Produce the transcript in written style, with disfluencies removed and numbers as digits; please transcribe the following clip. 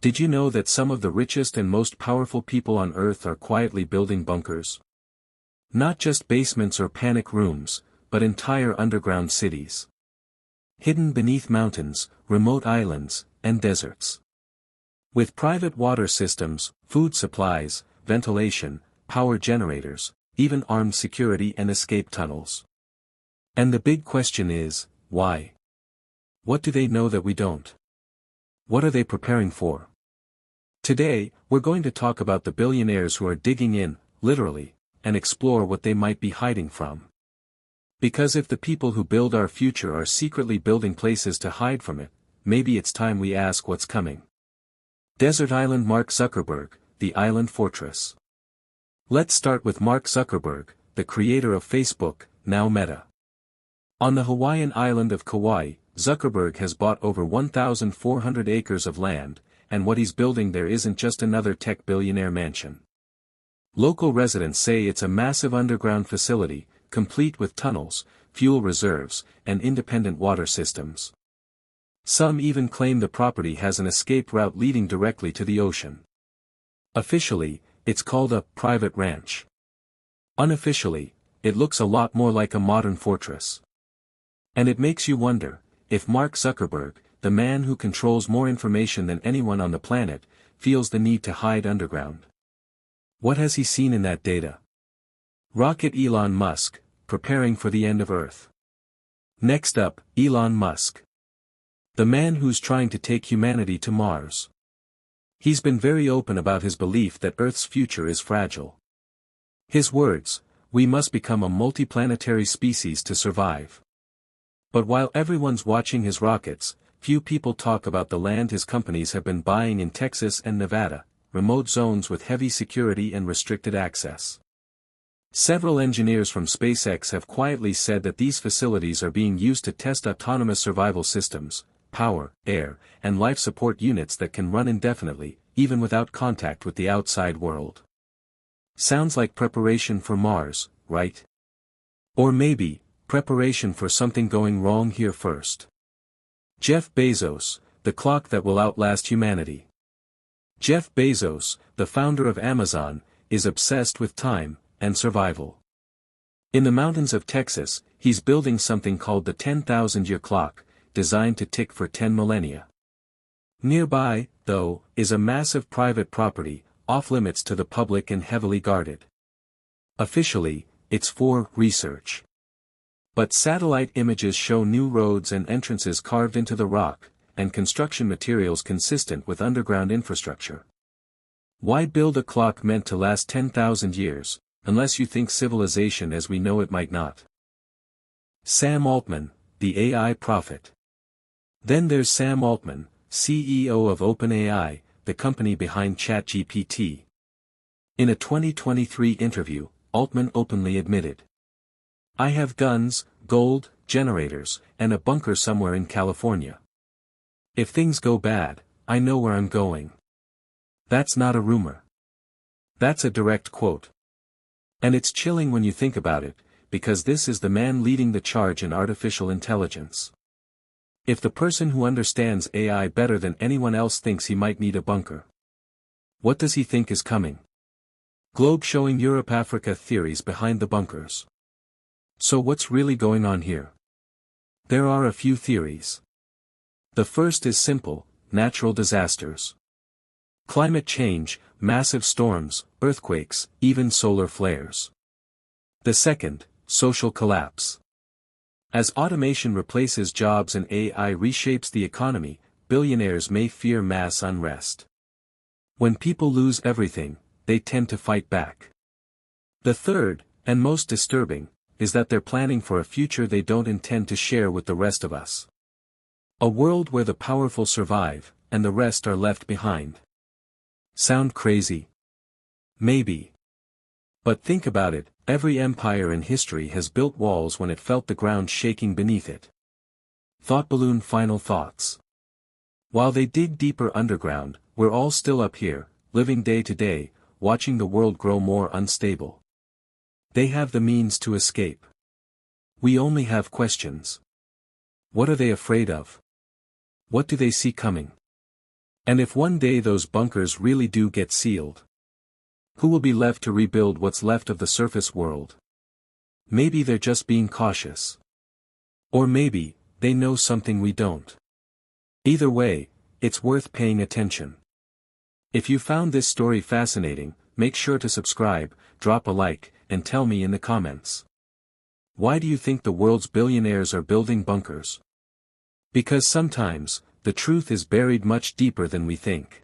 Did you know that some of the richest and most powerful people on Earth are quietly building bunkers? Not just basements or panic rooms, but entire underground cities. Hidden beneath mountains, remote islands, and deserts. With private water systems, food supplies, ventilation, power generators, even armed security and escape tunnels. And the big question is, why? What do they know that we don't? What are they preparing for? Today, we're going to talk about the billionaires who are digging in, literally, and explore what they might be hiding from. Because if the people who build our future are secretly building places to hide from it, maybe it's time we ask what's coming. Desert Island Mark Zuckerberg, the Island Fortress. Let's start with Mark Zuckerberg, the creator of Facebook, now Meta. On the Hawaiian island of Kauai, Zuckerberg has bought over 1,400 acres of land, and what he's building there isn't just another tech billionaire mansion. Local residents say it's a massive underground facility, complete with tunnels, fuel reserves, and independent water systems. Some even claim the property has an escape route leading directly to the ocean. Officially, it's called a private ranch. Unofficially, it looks a lot more like a modern fortress. And it makes you wonder, if Mark Zuckerberg, the man who controls more information than anyone on the planet, feels the need to hide underground. What has he seen in that data? Rocket Elon Musk, preparing for the end of Earth. Next up, Elon Musk. The man who's trying to take humanity to Mars. He's been very open about his belief that Earth's future is fragile. His words, "We must become a multiplanetary species to survive." But while everyone's watching his rockets, few people talk about the land his companies have been buying in Texas and Nevada, remote zones with heavy security and restricted access. Several engineers from SpaceX have quietly said that these facilities are being used to test autonomous survival systems, power, air, and life support units that can run indefinitely, even without contact with the outside world. Sounds like preparation for Mars, right? Or maybe, preparation for something going wrong here first. Jeff Bezos, the clock that will outlast humanity. Jeff Bezos, the founder of Amazon, is obsessed with time and survival. In the mountains of Texas, he's building something called the 10,000-year clock, designed to tick for 10 millennia. Nearby, though, is a massive private property, off-limits to the public and heavily guarded. Officially, it's for research. But satellite images show new roads and entrances carved into the rock, and construction materials consistent with underground infrastructure. Why build a clock meant to last 10,000 years, unless you think civilization as we know it might not? Sam Altman, the AI prophet. Then there's Sam Altman, CEO of OpenAI, the company behind ChatGPT. In a 2023 interview, Altman openly admitted, "I have guns, gold, generators, and a bunker somewhere in California. If things go bad, I know where I'm going." That's not a rumor. That's a direct quote. And it's chilling when you think about it, because this is the man leading the charge in artificial intelligence. If the person who understands AI better than anyone else thinks he might need a bunker, what does he think is coming? Globe showing Europe-Africa theories behind the bunkers. So what's really going on here? There are a few theories. The first is simple: natural disasters. Climate change, massive storms, earthquakes, even solar flares. The second, social collapse. As automation replaces jobs and AI reshapes the economy, billionaires may fear mass unrest. When people lose everything, they tend to fight back. The third, and most disturbing, is that they're planning for a future they don't intend to share with the rest of us. A world where the powerful survive, and the rest are left behind. Sound crazy? Maybe. But think about it, every empire in history has built walls when it felt the ground shaking beneath it. Thought balloon final thoughts. While they dig deeper underground, we're all still up here, living day to day, watching the world grow more unstable. They have the means to escape. We only have questions. What are they afraid of? What do they see coming? And if one day those bunkers really do get sealed, who will be left to rebuild what's left of the surface world? Maybe they're just being cautious. Or maybe, they know something we don't. Either way, it's worth paying attention. If you found this story fascinating, make sure to subscribe, drop a like, and tell me in the comments. Why do you think the world's billionaires are building bunkers? Because sometimes, the truth is buried much deeper than we think.